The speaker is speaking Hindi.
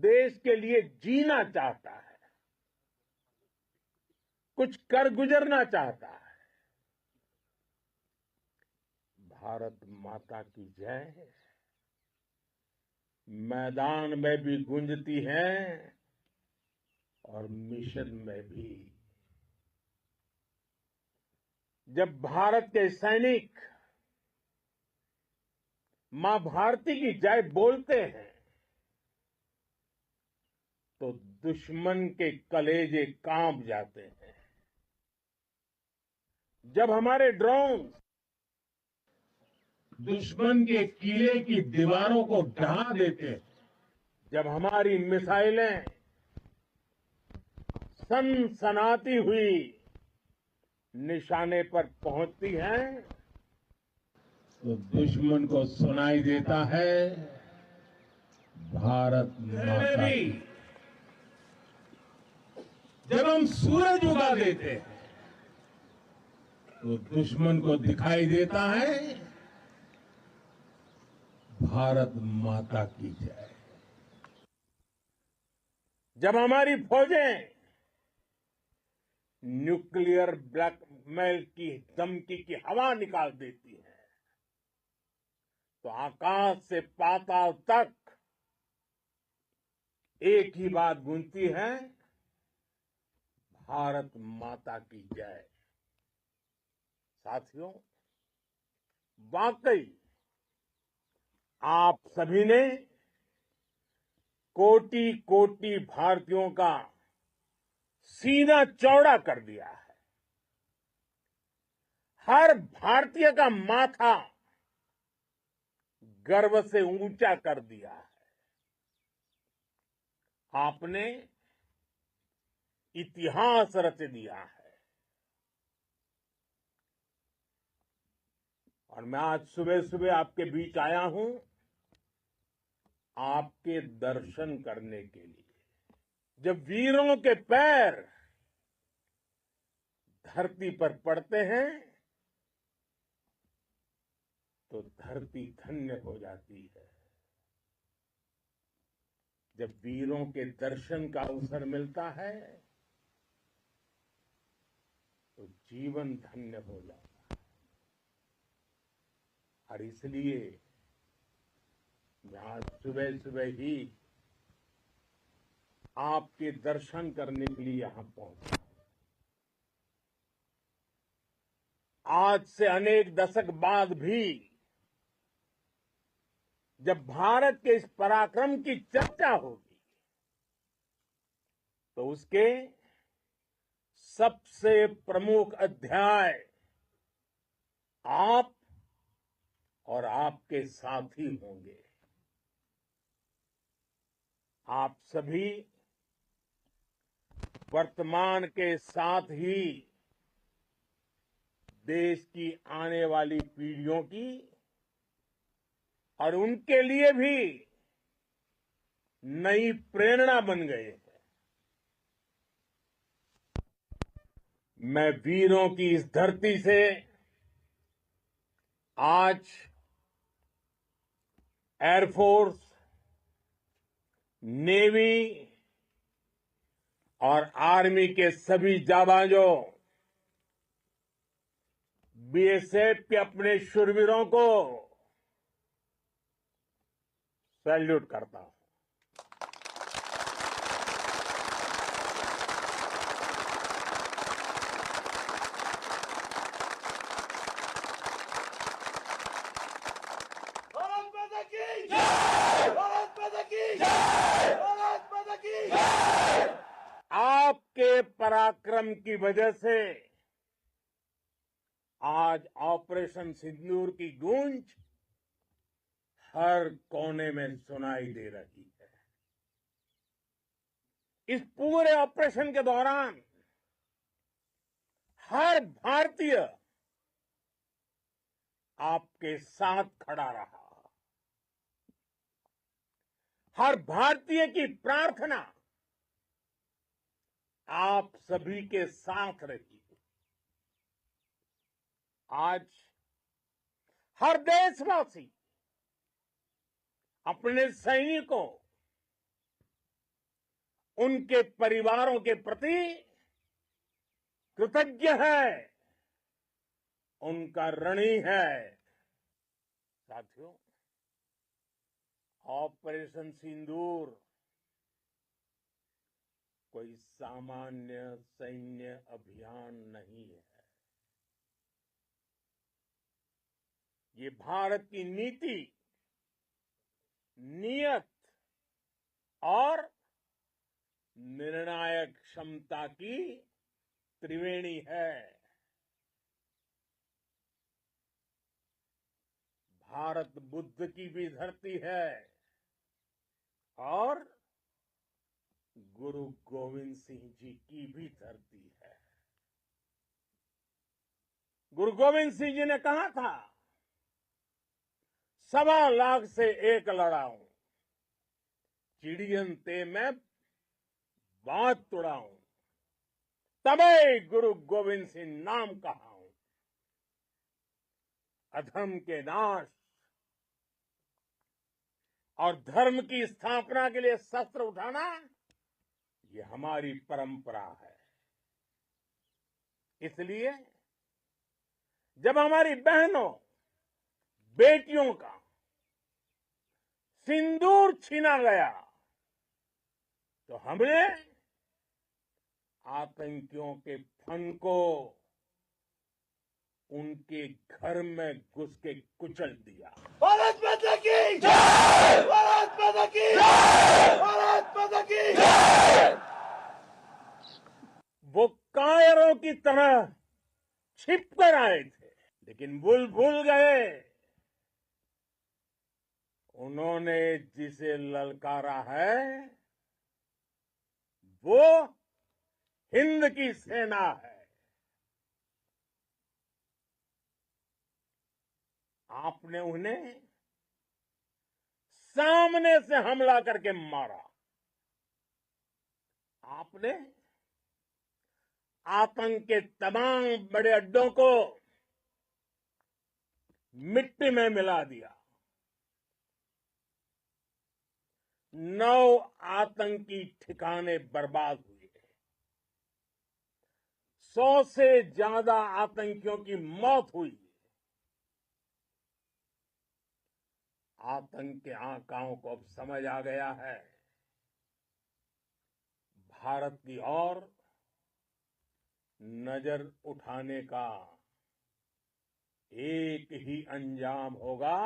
देश के लिए जीना चाहता है, कुछ कर गुजरना चाहता है। भारत माता की जय मैदान में भी गूंजती है और मिशन में भी। जब भारत के सैनिक मां भारती की जय बोलते हैं तो दुश्मन के कलेजे कांप जाते हैं। जब हमारे ड्रोन दुश्मन के किले की दीवारों को ढहा देते हैं, जब हमारी मिसाइलें सनसनाती हुई निशाने पर पहुंचती हैं, तो दुश्मन को सुनाई देता है भारत माता की। जब हम सूरज उगा देते हैं तो दुश्मन को दिखाई देता है भारत माता की जय। जब हमारी फौजें न्यूक्लियर ब्लैकमेल की धमकी की हवा निकाल देती है तो आकाश से पाताल तक एक ही बात गूंजती है, भारत माता की जय। साथियों, वाकई आप सभी ने कोटि कोटि भारतीयों का सीना चौड़ा कर दिया है। हर भारतीय का माथा गर्व से ऊंचा कर दिया है। आपने इतिहास रच दिया है। और मैं आज सुबह सुबह आपके बीच आया हूं आपके दर्शन करने के लिए। जब वीरों के पैर धरती पर पड़ते हैं तो धरती धन्य हो जाती है। जब वीरों के दर्शन का अवसर मिलता है तो जीवन धन्य हो जाता है। और इसलिए मैं आज सुबह सुबह ही आपके दर्शन करने के लिए यहां पहुंचा। आज से अनेक दशक बाद भी जब भारत के इस पराक्रम की चर्चा होगी तो उसके सबसे प्रमुख अध्याय आप और आपके साथी होंगे। आप सभी वर्तमान के साथ ही देश की आने वाली पीढ़ियों की और उनके लिए भी नई प्रेरणा बन गए हैं। मैं वीरों की इस धरती से आज एयरफोर्स, नेवी और आर्मी के सभी जाबाजों, बीएसएफ के अपने शूरवीरों को सैल्यूट करता हूं। भारत माता की जय! भारत माता की जय! भारत माता की जय! आपके पराक्रम की वजह से आज ऑपरेशन सिंदूर की गूंज हर कोने में सुनाई दे रही है। इस पूरे ऑपरेशन के दौरान हर भारतीय आपके साथ खड़ा रहा। हर भारतीय की प्रार्थना आप सभी के साथ रही। आज हर देशवासी अपने सैनिकों उनके परिवारों के प्रति कृतज्ञ है, उनका ऋणी है। साथियों, ऑपरेशन सिंदूर कोई सामान्य सैन्य अभियान नहीं है। ये भारत की नीति, नियत और निर्णायक क्षमता की त्रिवेणी है। भारत बुद्ध की भी धरती है और गुरु गोविंद सिंह जी की भी धरती है। गुरु गोविंद सिंह जी ने कहा था, 1.25 लाख से एक लड़ाऊं, चिड़ियन ते मैं बात तुड़ाऊं, तबे गुरु गोविंद सिंह नाम कहाऊं। अधर्म के नाश और धर्म की स्थापना के लिए शस्त्र उठाना, ये हमारी परंपरा है। इसलिए जब हमारी बहनों, बेटियों का सिंदूर छीना गया, तो हमने आतंकियों के फन को उनके घर में घुस के कुचल दिया। भारत माता की जय! भारत माता की जय! भारत माता की जय! वो कायरों की तरह छिपकर आए थे, लेकिन भूल गए उन्होंने जिसे ललकारा है वो हिंद की सेना है। आपने उन्हें सामने से हमला करके मारा। आपने आतंक के तमाम बड़े अड्डों को मिट्टी में मिला दिया। 9 आतंकी ठिकाने बर्बाद हुए। 100 से ज्यादा आतंकियों की मौत हुई। आतंक के आकाओं को अब समझ आ गया है, भारत की ओर नजर उठाने का एक ही अंजाम होगा,